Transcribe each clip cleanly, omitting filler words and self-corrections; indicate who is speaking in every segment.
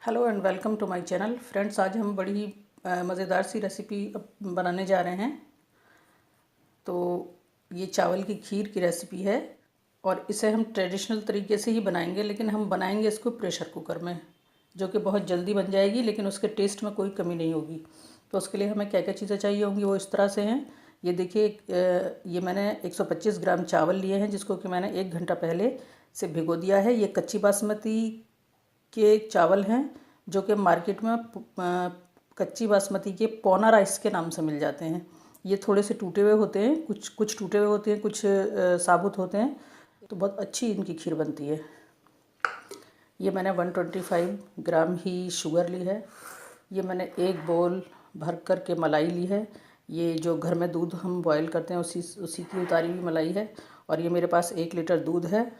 Speaker 1: Hello and welcome to my channel friends. आज हम बड़ी मज़ेदार सी रेसिपी बनाने जा रहे हैं। तो ये चावल की खीर की रेसिपी है और इसे हम ट्रेडिशनल तरीके से ही बनाएंगे, लेकिन हम बनाएंगे इसको प्रेशर कुकर में, जो कि बहुत जल्दी बन जाएगी, लेकिन उसके टेस्ट में कोई कमी नहीं होगी। तो उसके लिए हमें क्या क्या चीज़ें चाहिए होंगी वो इस तरह से हैं। ये देखिए, ये मैंने 125 ग्राम चावल लिए हैं, जिसको कि मैंने 1 घंटा पहले से भिगो दिया है। ये कच्ची बासमती के चावल हैं, जो कि मार्केट में कच्ची बासमती के पौना राइस के नाम से मिल जाते हैं। ये थोड़े से टूटे हुए होते हैं, कुछ टूटे हुए होते हैं, कुछ साबुत होते हैं। तो बहुत अच्छी इनकी खीर बनती है। ये मैंने 125 ग्राम ही शुगर ली है। ये मैंने 1 बाउल भर कर के मलाई ली है। ये जो घर में दूध हम बॉयल करते हैं उसी की उतारी हुई मलाई है। और ये मेरे पास 1 लीटर दूध है।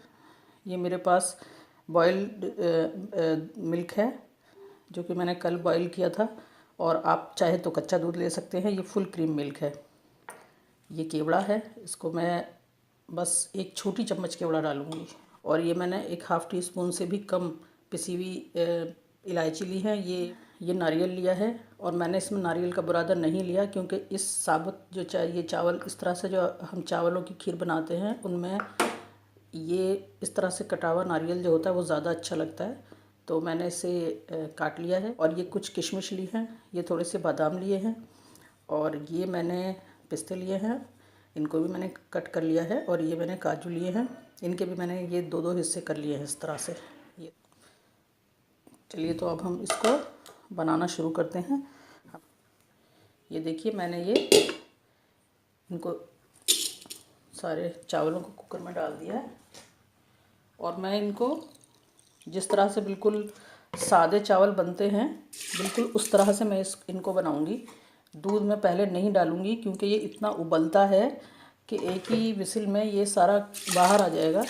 Speaker 1: ये मेरे पास बॉइल्ड मिल्क है, जो कि मैंने कल बॉईल किया था, और आप चाहे तो कच्चा दूध ले सकते हैं। ये फुल क्रीम मिल्क है। ये केवड़ा है, इसको मैं बस 1 छोटी चम्मच केवड़ा डालूँगी। और ये मैंने 1 हाफ़ टी स्पून से भी कम पिसी हुई इलायची ली है। ये नारियल लिया है, और मैंने इसमें नारियल का बुरादा नहीं लिया, क्योंकि इस साबुत जो ये चावल इस तरह से जो हम चावलों की खीर बनाते हैं उनमें ये इस तरह से कटा हुआ नारियल जो होता है वो ज़्यादा अच्छा लगता है। तो मैंने इसे काट लिया है। और ये कुछ किशमिश ली हैं, ये थोड़े से बादाम लिए हैं, और ये मैंने पिस्ते लिए हैं, इनको भी मैंने कट कर लिया है। और ये मैंने काजू लिए हैं, इनके भी मैंने ये 2-2 हिस्से कर लिए हैं इस तरह से। ये चलिए, तो अब हम इसको बनाना शुरू करते हैं। ये देखिए, मैंने ये इनको सारे चावलों को कुकर में डाल दिया है। और मैं इनको जिस तरह से बिल्कुल सादे चावल बनते हैं, बिल्कुल उस तरह से मैं इनको बनाऊंगी। दूध में पहले नहीं डालूंगी, क्योंकि ये इतना उबलता है कि एक ही विसिल में ये सारा बाहर आ जाएगा।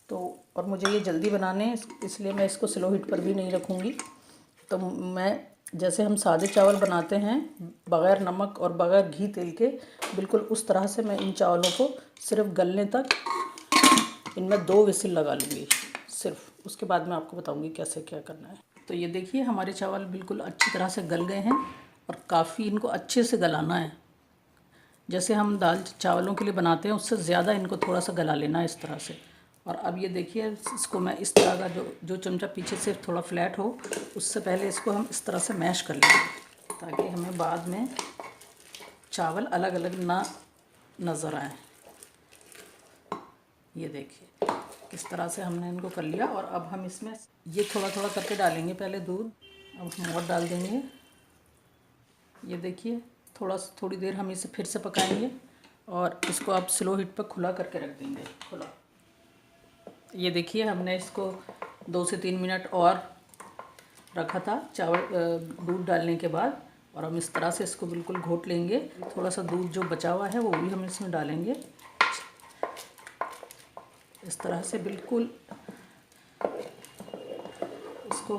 Speaker 1: तो और मुझे ये जल्दी बनाने, इसलिए मैं इसको स्लो हीट पर भी नहीं रखूँगी। तो मैं जैसे हम सादे चावल बनाते हैं बग़ैर नमक और बग़ैर घी तेल के, बिल्कुल उस तरह से मैं इन चावलों को सिर्फ गलने तक इनमें 2 विसिल लगा लूँगी सिर्फ। उसके बाद मैं आपको बताऊँगी कैसे क्या करना है। तो ये देखिए, हमारे चावल बिल्कुल अच्छी तरह से गल गए हैं, और काफ़ी इनको अच्छे से गलाना है। जैसे हम दाल चावलों के लिए बनाते हैं उससे ज़्यादा इनको थोड़ा सा गला लेना है इस तरह से। और अब ये देखिए, इसको मैं इस तरह का जो चमचा पीछे से थोड़ा फ्लैट हो, उससे पहले इसको हम इस तरह से मैश कर लेंगे, ताकि हमें बाद में चावल अलग अलग ना नज़र आए। ये देखिए किस तरह से हमने इनको कर लिया। और अब हम इसमें ये थोड़ा थोड़ा करके डालेंगे पहले दूध, अब हम और डाल देंगे। ये देखिए, थोड़ी देर हम इसे फिर से पकाएंगे, और इसको आप स्लो हीट पर खुला करके रख देंगे, खुला। ये देखिए, हमने इसको 2 से 3 मिनट और रखा था चावल दूध डालने के बाद। और हम इस तरह से इसको बिल्कुल घोट लेंगे। थोड़ा सा दूध जो बचा हुआ है वो भी हम इसमें डालेंगे, इस तरह से बिल्कुल। इसको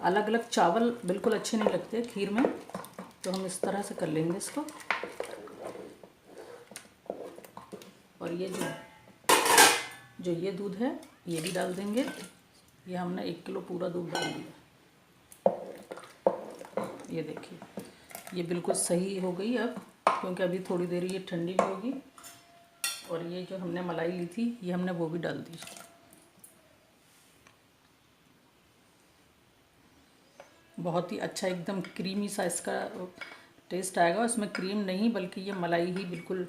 Speaker 1: अलग अलग चावल बिल्कुल अच्छे नहीं लगते खीर में, तो हम इस तरह से कर लेंगे इसको। और ये जो ये दूध है ये भी डाल देंगे। ये हमने 1 किलो पूरा दूध डाल दिया। ये देखिए, ये बिल्कुल सही हो गई अब, क्योंकि अभी थोड़ी देर ये ठंडी भी होगी। और ये जो हमने मलाई ली थी ये हमने वो भी डाल दी। बहुत ही अच्छा एकदम क्रीमी सा इसका टेस्ट आएगा। इसमें क्रीम नहीं, बल्कि ये मलाई ही बिल्कुल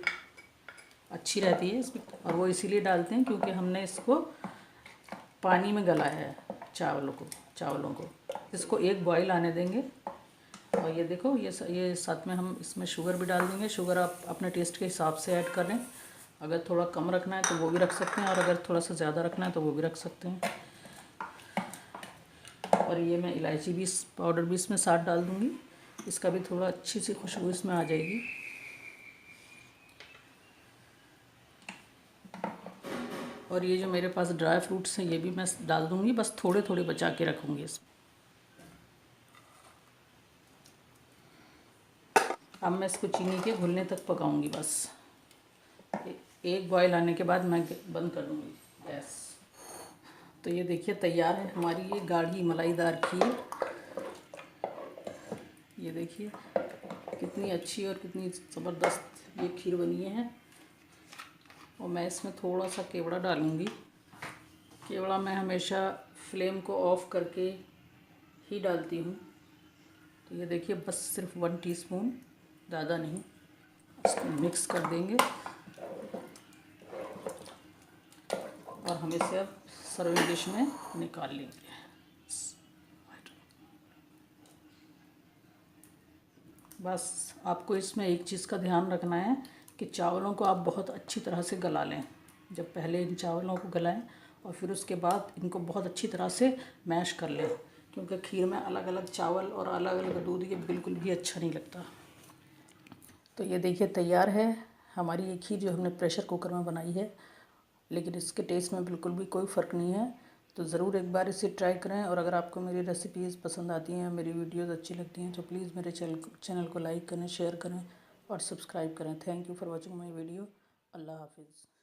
Speaker 1: अच्छी रहती है इसमें। और वो इसीलिए डालते हैं क्योंकि हमने इसको पानी में गलाया है चावलों को। इसको 1 बॉईल आने देंगे। और ये देखो, ये साथ में हम इसमें शुगर भी डाल देंगे। शुगर आप अपने टेस्ट के हिसाब से ऐड कर लें। अगर थोड़ा कम रखना है तो वो भी रख सकते हैं, और अगर थोड़ा सा ज़्यादा रखना है तो वो भी रख सकते हैं। और ये मैं इलायची भी पाउडर भी इसमें साथ डाल दूँगी, इसका भी थोड़ा अच्छी सी खुशबू इसमें आ जाएगी। और ये जो मेरे पास ड्राई फ्रूट्स हैं ये भी मैं डाल दूँगी, बस थोड़े थोड़े बचा के रखूँगी इसमें। अब मैं इसको चीनी के घुलने तक पकाऊंगी बस। 1 बॉयल आने के बाद मैं बंद कर दूँगी गैस। तो ये देखिए तैयार है हमारी ये गाढ़ी मलाईदार खीर। ये देखिए कितनी अच्छी और कितनी ज़बरदस्त ये खीर बनी है। और मैं इसमें थोड़ा सा केवड़ा डालूँगी। केवड़ा मैं हमेशा फ्लेम को ऑफ़ करके ही डालती हूँ। तो ये देखिए बस सिर्फ 1 टीस्पून, ज़्यादा नहीं। इसको मिक्स कर देंगे और हम इसे अब सर्विंग डिश में निकाल लेंगे। बस आपको इसमें एक चीज़ का ध्यान रखना है कि चावलों को आप बहुत अच्छी तरह से गला लें। जब पहले इन चावलों को गलाएं और फिर उसके बाद इनको बहुत अच्छी तरह से मैश कर लें, क्योंकि खीर में अलग अलग चावल और अलग अलग दूध ये बिल्कुल भी अच्छा नहीं लगता। तो ये देखिए तैयार है हमारी ये खीर जो हमने प्रेशर कुकर में बनाई है, लेकिन इसके टेस्ट में बिल्कुल भी कोई फ़र्क नहीं है। तो ज़रूर एक बार इसे ट्राई करें। और अगर आपको मेरी रेसिपीज़ पसंद आती हैं, मेरी वीडियोज़ अच्छी लगती हैं, तो प्लीज़ मेरे चैनल को लाइक करें, शेयर करें और सब्सक्राइब करें। Thank you for watching my video. अल्लाह हाफिज़।